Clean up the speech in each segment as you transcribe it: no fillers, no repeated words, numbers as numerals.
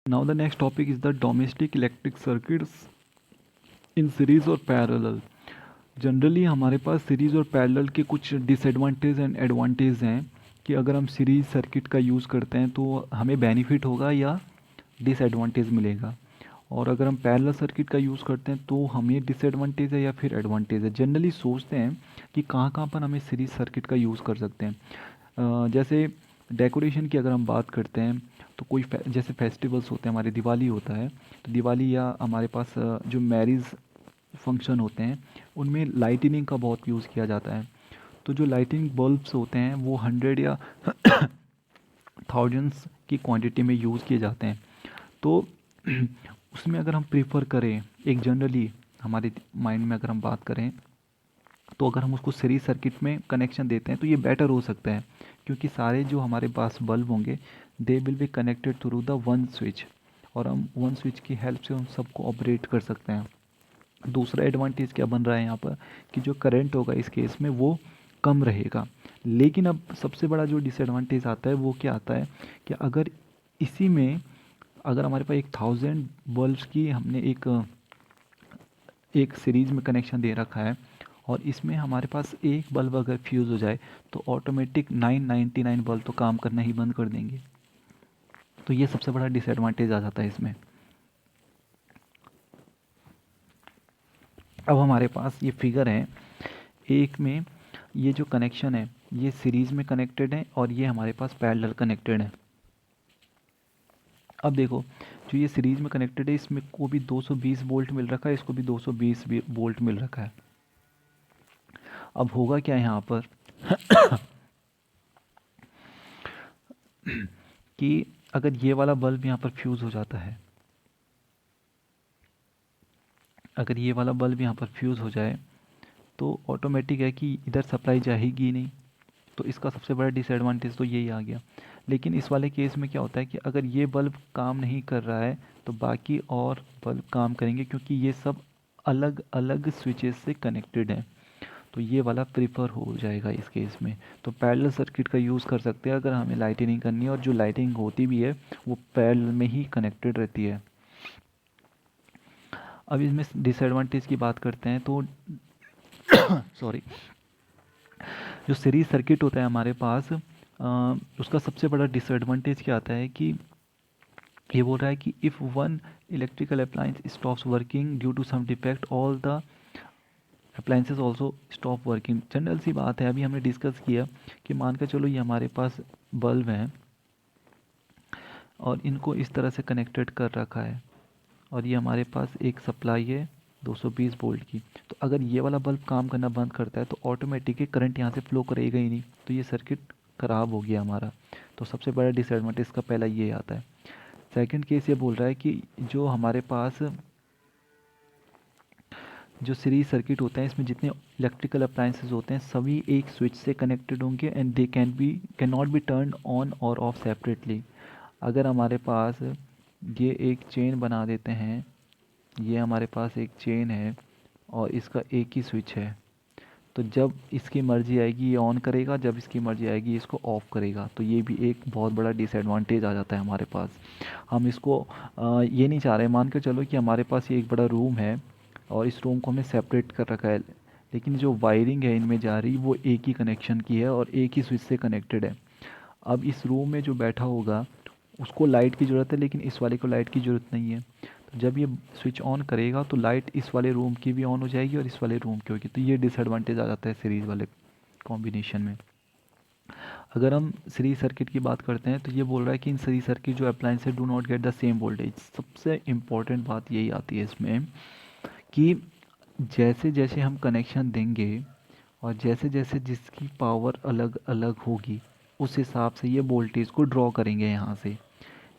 Now the next topic is the domestic electric circuits in series और parallel. Generally हमारे पास series और parallel के कुछ डिसएडवांटेज एंड एडवांटेज हैं कि अगर हम सीरीज़ सर्किट का यूज़ करते हैं तो हमें बेनिफिट होगा या डिसएडवांटेज मिलेगा, और अगर हम पैरेलल सर्किट का यूज़ करते हैं तो हमें डिसएडवांटेज है या फिर एडवांटेज है। जनरली सोचते हैं कि कहाँ कहाँ पर हमें सीरीज़ सर्किट का यूज़ कर सकते हैं। जैसे डेकोरेशन की अगर हम बात करते हैं तो कोई जैसे फेस्टिवल्स होते हैं, हमारे दिवाली होता है, तो दिवाली या हमारे पास जो मैरिज फंक्शन होते हैं उनमें लाइटिनिंग का बहुत यूज़ किया जाता है। तो जो लाइटिंग बल्ब्स होते हैं वो 100 या थाउजेंड्स की क्वांटिटी में यूज़ किए जाते हैं। तो उसमें अगर हम प्रेफर करें, एक जनरली हमारे माइंड में अगर हम बात करें, तो अगर हम उसको सीरीज सर्किट में कनेक्शन देते हैं तो ये बेटर हो सकता है, क्योंकि सारे जो हमारे पास बल्ब होंगे they will be connected through the one switch, और हम वन स्विच की हेल्प से उन सबको ऑपरेट कर सकते हैं। दूसरा एडवांटेज क्या बन रहा है यहाँ पर कि जो करंट होगा इस केस में वो कम रहेगा। लेकिन अब सबसे बड़ा जो डिसएडवांटेज आता है वो क्या आता है कि अगर इसी में अगर हमारे पास 1000 बल्ब्स की हमने एक सीरीज में कनेक्शन दे रखा है, और इसमें हमारे पास एक बल्ब अगर फ्यूज़ हो जाए तो ऑटोमेटिक 999 बल्ब तो काम करना ही बंद कर देंगे। तो ये सबसे बड़ा डिसएडवांटेज आ जाता है इसमें। अब हमारे पास ये फिगर है, एक में ये जो कनेक्शन है ये सीरीज में कनेक्टेड है और ये हमारे पास पैरेलल कनेक्टेड है। अब देखो, जो ये सीरीज में कनेक्टेड है इसमें को भी 220 वोल्ट मिल रखा है, इसको भी 220 वोल्ट मिल रखा है। अब होगा क्या यहाँ पर कि अगर ये वाला बल्ब यहाँ पर फ्यूज़ हो जाता है, अगर ये वाला बल्ब यहाँ पर फ्यूज़ हो जाए तो ऑटोमेटिक है कि इधर सप्लाई जाएगी नहीं। तो इसका सबसे बड़ा डिसएडवांटेज तो यही आ गया। लेकिन इस वाले केस में क्या होता है कि अगर ये बल्ब काम नहीं कर रहा है तो बाकी और बल्ब काम करेंगे, क्योंकि ये सब अलग अलग स्विचेस से कनेक्टेड हैं। तो ये वाला प्रीफर हो जाएगा इस केस में। तो पैरेलल सर्किट का यूज़ कर सकते हैं अगर हमें लाइटिंग करनी है, और जो लाइटिंग होती भी है वो पैरेलल में ही कनेक्टेड रहती है। अब इसमें डिसएडवांटेज की बात करते हैं तो सॉरी, जो सीरीज सर्किट होता है हमारे पास उसका सबसे बड़ा डिसएडवांटेज क्या आता है कि ये बोल रहा है कि if one electrical appliance stops working due to some defect all the appliances also stop working. General सी बात है, अभी हमने डिस्कस किया कि मान के चलो ये हमारे पास बल्ब हैं और इनको इस तरह से कनेक्टेड कर रखा है, और ये हमारे पास एक सप्लाई है 220 वोल्ट की। तो अगर ये वाला बल्ब काम करना बंद करता है तो ऑटोमेटिकली करंट यहाँ से फ्लो करेगा ही नहीं, तो ये सर्किट ख़राब हो गया हमारा। तो सबसे बड़ा डिसएडवांटेज का पहला ये आता है। सेकंड केस ये बोल रहा है कि जो हमारे पास जो सीरीज सर्किट होता है इसमें जितने इलेक्ट्रिकल अप्लायंसेस होते हैं सभी एक स्विच से कनेक्टेड होंगे and they can not be turn on और ऑफ सेपरेटली। अगर हमारे पास ये एक चेन बना देते हैं, ये हमारे पास एक चेन है और इसका एक ही स्विच है, तो जब इसकी मर्ज़ी आएगी ये ऑन करेगा, जब इसकी मर्ज़ी आएगी इसको ऑफ़ करेगा। तो ये भी एक बहुत बड़ा डिसएडवांटेज आ जाता है हमारे पास। हम इसको ये नहीं चाह रहे, मान के चलो कि हमारे पास ये एक बड़ा रूम है और इस रूम को हमने सेपरेट कर रखा है, लेकिन जो वायरिंग है इनमें जा रही वो एक ही कनेक्शन की है और एक ही स्विच से कनेक्टेड है। अब इस रूम में जो बैठा होगा उसको लाइट की ज़रूरत है, लेकिन इस वाले को लाइट की ज़रूरत नहीं है। तो जब ये स्विच ऑन करेगा तो लाइट इस वाले रूम की भी ऑन हो जाएगी और इस वाले रूम की होगी। तो ये डिसएडवांटेज आ जाता है सीरीज़ वाले कॉम्बिनेशन में। अगर हम सीरीज सर्किट की बात करते हैं तो ये बोल रहा है कि इन सीरीज सर्किट जो अप्लायंस है do not get the same voltage. सबसे इम्पॉर्टेंट बात यही आती है इसमें कि जैसे जैसे हम कनेक्शन देंगे और जैसे जैसे जिसकी पावर अलग अलग होगी उस हिसाब से ये वोल्टेज को ड्रॉ करेंगे यहाँ से।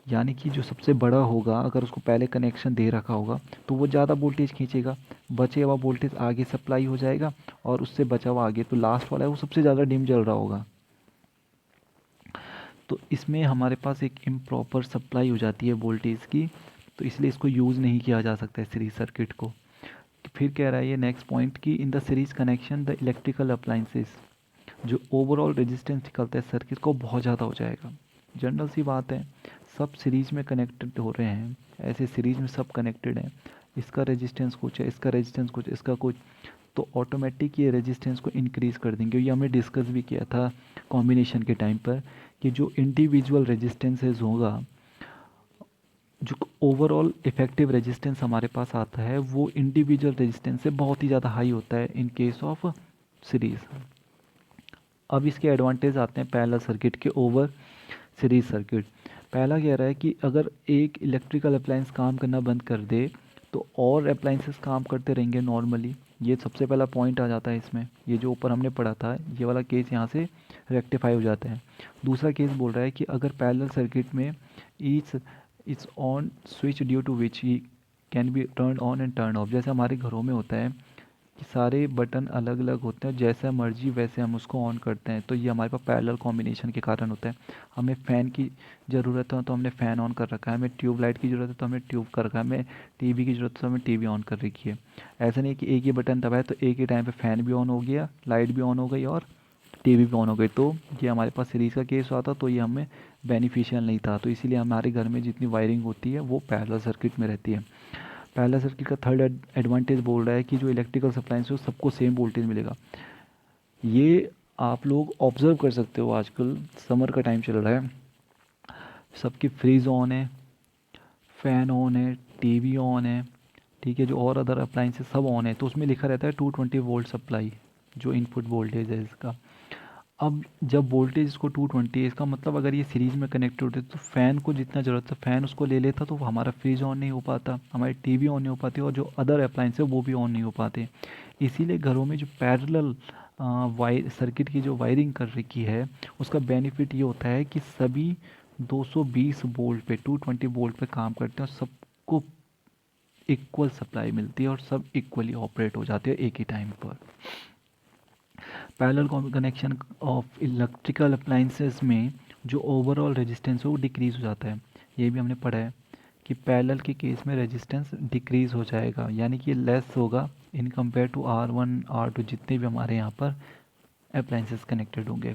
यानी कि जो सबसे बड़ा होगा अगर उसको पहले कनेक्शन दे रखा होगा तो वो ज़्यादा वोल्टेज खींचेगा, बचे हुआ वोल्टेज आगे सप्लाई हो जाएगा, और उससे बचा हुआ आगे तो लास्ट वाला है वो सबसे ज़्यादा डिम जल रहा होगा। तो इसमें हमारे पास एक इम्प्रॉपर सप्लाई हो जाती है वोल्टेज की, तो इसलिए इसको यूज़ नहीं किया जा सकता है सीरीज सर्किट को। तो फिर कह रहा है ये नेक्स्ट पॉइंट कि in the series connection the electrical appliances जो ओवरऑल रेजिस्टेंस निकलता है सर्किट को बहुत ज़्यादा हो जाएगा। जनरल सी बात है, सब सीरीज में कनेक्टेड हो रहे हैं, ऐसे सीरीज में सब कनेक्टेड हैं, इसका रेजिस्टेंस कुछ है, इसका रेजिस्टेंस कुछ, इसका कुछ, तो ऑटोमेटिक ये रेजिस्टेंस को इंक्रीज़ कर देंगे। ये हमने डिस्कस भी किया था कॉम्बिनेशन के टाइम पर कि जो इंडिविजुअल रेजिस्टेंसेस होगा, जो ओवरऑल इफेक्टिव रेजिस्टेंस हमारे पास आता है वो इंडिविजुअल रेजिस्टेंस से बहुत ही ज़्यादा हाई होता है इन केस ऑफ सीरीज़। अब इसके एडवांटेज आते हैं पैरेलल सर्किट के ओवर सीरीज सर्किट। पहला कह रहा है कि अगर एक इलेक्ट्रिकल अप्लायंस काम करना बंद कर दे तो और अप्लायंसेस काम करते रहेंगे नॉर्मली। ये सबसे पहला पॉइंट आ जाता है इसमें, ये जो ऊपर हमने पढ़ा था ये वाला केस यहाँ से रेक्टिफाई हो जाता है। दूसरा केस बोल रहा है कि अगर पैरेलल सर्किट में each its on switch due to which he can be turn on and turn off, जैसे हमारे घरों में होता है कि सारे बटन अलग अलग होते हैं, जैसा मर्जी वैसे हम उसको ऑन करते हैं, तो ये हमारे पास पैरेलल कॉम्बिनेशन के कारण होता है। हमें फ़ैन की ज़रूरत है तो हमने फ़ैन ऑन कर रखा है, हमें ट्यूबलाइट की ज़रूरत है तो हमने ट्यूब कर रखा है, हमें टीवी की ज़रूरत है तो हमें टीवी ऑन कर रखी है। ऐसा नहीं कि एक ही बटन दबाए तो एक ही टाइम पे फ़ैन भी ऑन हो गया, लाइट भी ऑन हो गई और टीवी भी ऑन हो गई, तो ये हमारे पास सीरीज़ का केस हुआ था, तो ये हमें बेनिफिशियल नहीं था। तो इसीलिए हमारे घर में जितनी वायरिंग होती है वो पैरेलल सर्किट में रहती है। पैरेलल सर्किट का थर्ड एडवांटेज बोल रहा है कि जो इलेक्ट्रिकल सप्लाइंस है सबको सेम वोल्टेज मिलेगा। ये आप लोग ऑब्जर्व कर सकते हो, आजकल समर का टाइम चल रहा है, सबकी फ्रीज ऑन है, फ़ैन ऑन है, टीवी ऑन है, ठीक है, जो और अदर अप्लाइंसेस सब ऑन है, तो उसमें लिखा रहता है 220 वोल्ट सप्लाई, जो इनपुट वोल्टेज है इसका। अब जब वोल्टेज इसको 220 है, इसका मतलब अगर ये सीरीज़ में कनेक्टेड होते तो फ़ैन को जितना ज़रूरत है फ़ैन उसको ले लेता, तो हमारा फ्रिज ऑन नहीं हो पाता, हमारी टीवी ऑन नहीं हो पाती और जो अदर अप्लाइंस है वो भी ऑन नहीं हो पाते। इसीलिए घरों में जो पैरेलल वायर सर्किट की जो वायरिंग कर रखी है उसका बेनिफिट ये होता है कि सभी 220 वोल्ट पे 220 वोल्ट पे काम करते हैं और सबको इक्वल सप्लाई मिलती है और सब इक्वली ऑपरेट हो जाते हैं एक ही टाइम पर। Parallel connection of electrical appliances में जो ओवरऑल रेजिस्टेंस है वो डिक्रीज़ हो जाता है। ये भी हमने पढ़ा है कि पैरेलल के केस में रेजिस्टेंस डिक्रीज़ हो जाएगा, यानी कि लेस होगा in compare to R1 R2 जितने भी हमारे यहाँ पर अप्लाइंसेस कनेक्टेड होंगे।